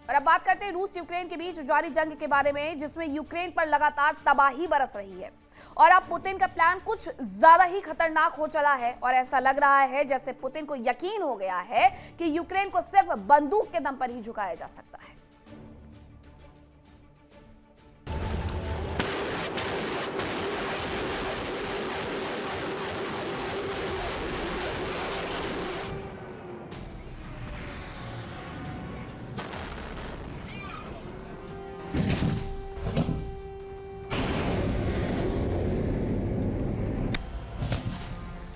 और अब बात करते हैं रूस यूक्रेन के बीच जारी जंग के बारे में, जिसमें यूक्रेन पर लगातार तबाही बरस रही है और अब पुतिन का प्लान कुछ ज्यादा ही खतरनाक हो चला है और ऐसा लग रहा है जैसे पुतिन को यकीन हो गया है कि यूक्रेन को सिर्फ बंदूक के दम पर ही झुकाया जा सकता है।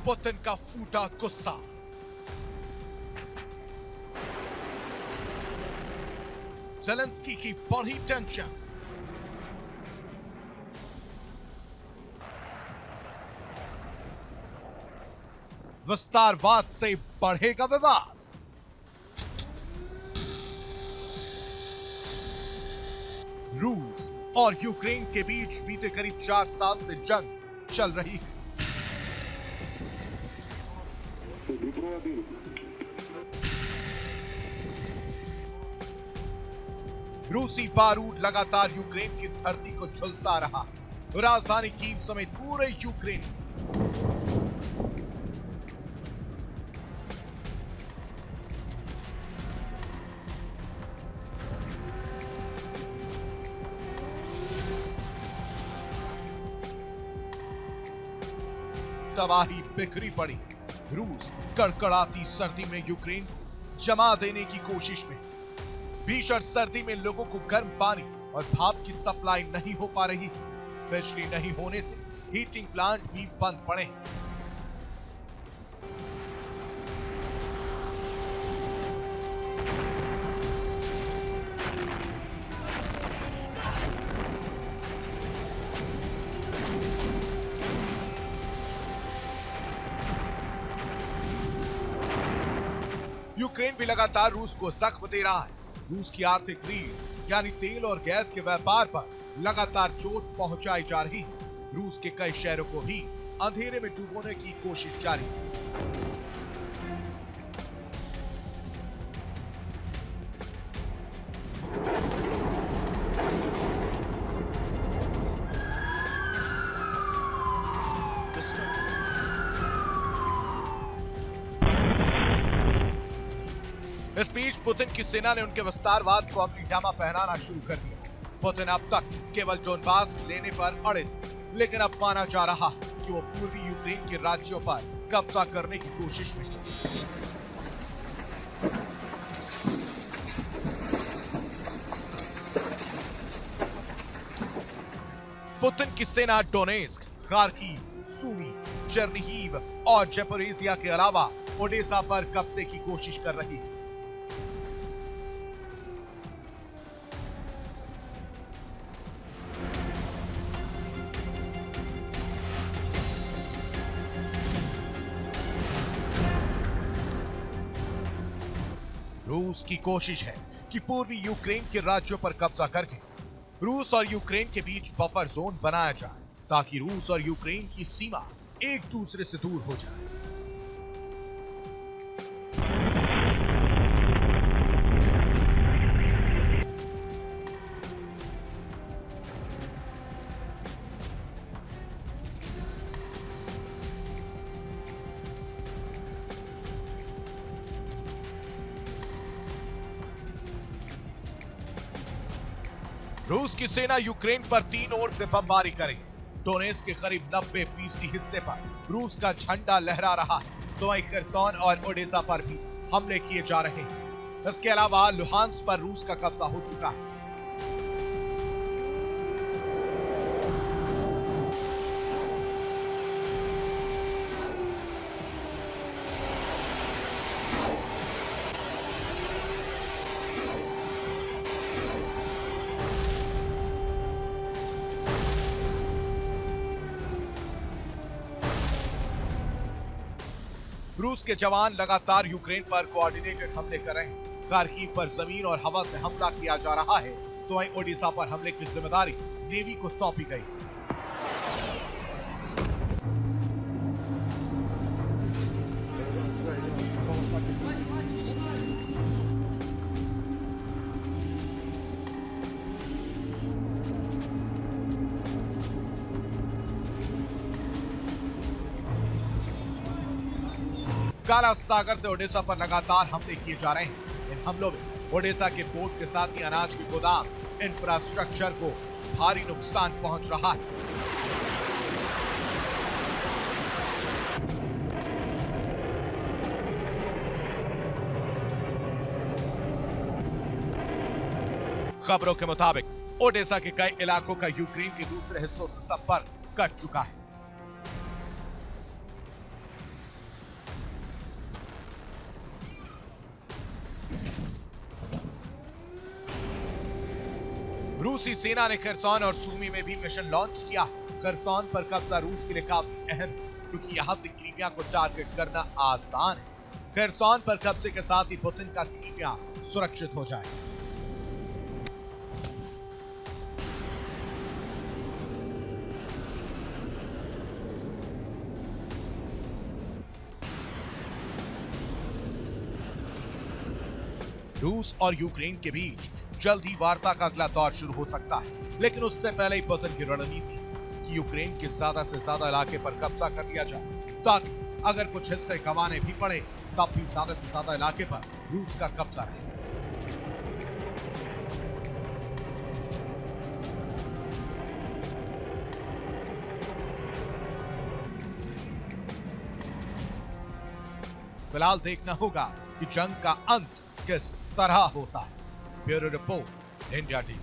पुतिन का फूटा गुस्सा। ज़ेलेंस्की की बढ़ी टेंशन। विस्तारवाद से बढ़ेगा विवाद। रूस और यूक्रेन के बीच बीते करीब 4 साल से जंग चल रही है। रूसी बारूद लगातार यूक्रेन की धरती को झुलसा रहा। राजधानी कीव समेत पूरे यूक्रेन तबाही बिखरी पड़ी। रूस कड़कड़ाती सर्दी में यूक्रेन को जमा देने की कोशिश में। भीषण सर्दी में लोगों को गर्म पानी और भाप की सप्लाई नहीं हो पा रही। बिजली नहीं होने से हीटिंग प्लांट भी बंद पड़े। यूक्रेन भी लगातार रूस को जख्म दे रहा है। रूस की आर्थिक रीढ़ यानी तेल और गैस के व्यापार पर लगातार चोट पहुंचाई जा रही है। रूस के कई शहरों को भी अंधेरे में डुबोने की कोशिश जारी है। इस बीच पुतिन की सेना ने उनके विस्तारवाद को अपनी जामा पहनाना शुरू कर दिया। पुतिन अब तक केवल डोनबास लेने पर अड़े, लेकिन अब माना जा रहा है कि वो पूर्वी यूक्रेन के राज्यों पर कब्जा करने की कोशिश में है। पुतिन की सेना डोनेस्क, खार्किव, सूमी, चेर्निहिव और ज़ैपोरिज़िया के अलावा ओडेसा पर कब्जे की कोशिश कर रही है। रूस की कोशिश है कि पूर्वी यूक्रेन के राज्यों पर कब्जा करके रूस और यूक्रेन के बीच बफर जोन बनाया जाए, ताकि रूस और यूक्रेन की सीमा एक दूसरे से दूर हो जाए। रूस की सेना यूक्रेन पर 3 ओर से बमबारी करेगी। डोनेस्क के करीब 90% हिस्से पर रूस का झंडा लहरा रहा है, तो वहीं खरसोन और ओडेसा पर भी हमले किए जा रहे हैं। इसके अलावा लुहांस पर रूस का कब्जा हो चुका है। रूस के जवान लगातार यूक्रेन पर कोऑर्डिनेटेड हमले कर रहे हैं। खार्किव पर जमीन और हवा से हमला किया जा रहा है, तो वहीं ओडिशा पर हमले की जिम्मेदारी नेवी को सौंपी गई। काला सागर से ओडिशा पर लगातार हमले किए जा रहे हैं। इन हमलों में ओडिशा के पोर्ट के साथ ही अनाज के गोदाम, इंफ्रास्ट्रक्चर को भारी नुकसान पहुंच रहा है। खबरों के मुताबिक ओडिशा के कई इलाकों का यूक्रेन के दूसरे हिस्सों से संपर्क कट चुका है। रूसी सेना ने खरसोन और सूमी में भी मिशन लॉन्च किया। खरसोन पर कब्जा रूस के लिए काफी अहम है, क्योंकि यहां से क्रीमिया को टारगेट करना आसान है। खरसोन पर कब्जे के साथ ही पुतिन का क्रीमिया सुरक्षित हो जाए। रूस और यूक्रेन के बीच जल्द ही वार्ता का अगला दौर शुरू हो सकता है, लेकिन उससे पहले ही पुतिन की रणनीति कि यूक्रेन के ज्यादा से ज्यादा इलाके पर कब्जा कर लिया जाए, ताकि अगर कुछ हिस्से गंवाने भी पड़े तब भी ज्यादा से ज्यादा इलाके पर रूस का कब्जा रहे। फिलहाल देखना होगा कि जंग का अंत किस तरह होता है। Bureau report, India TV.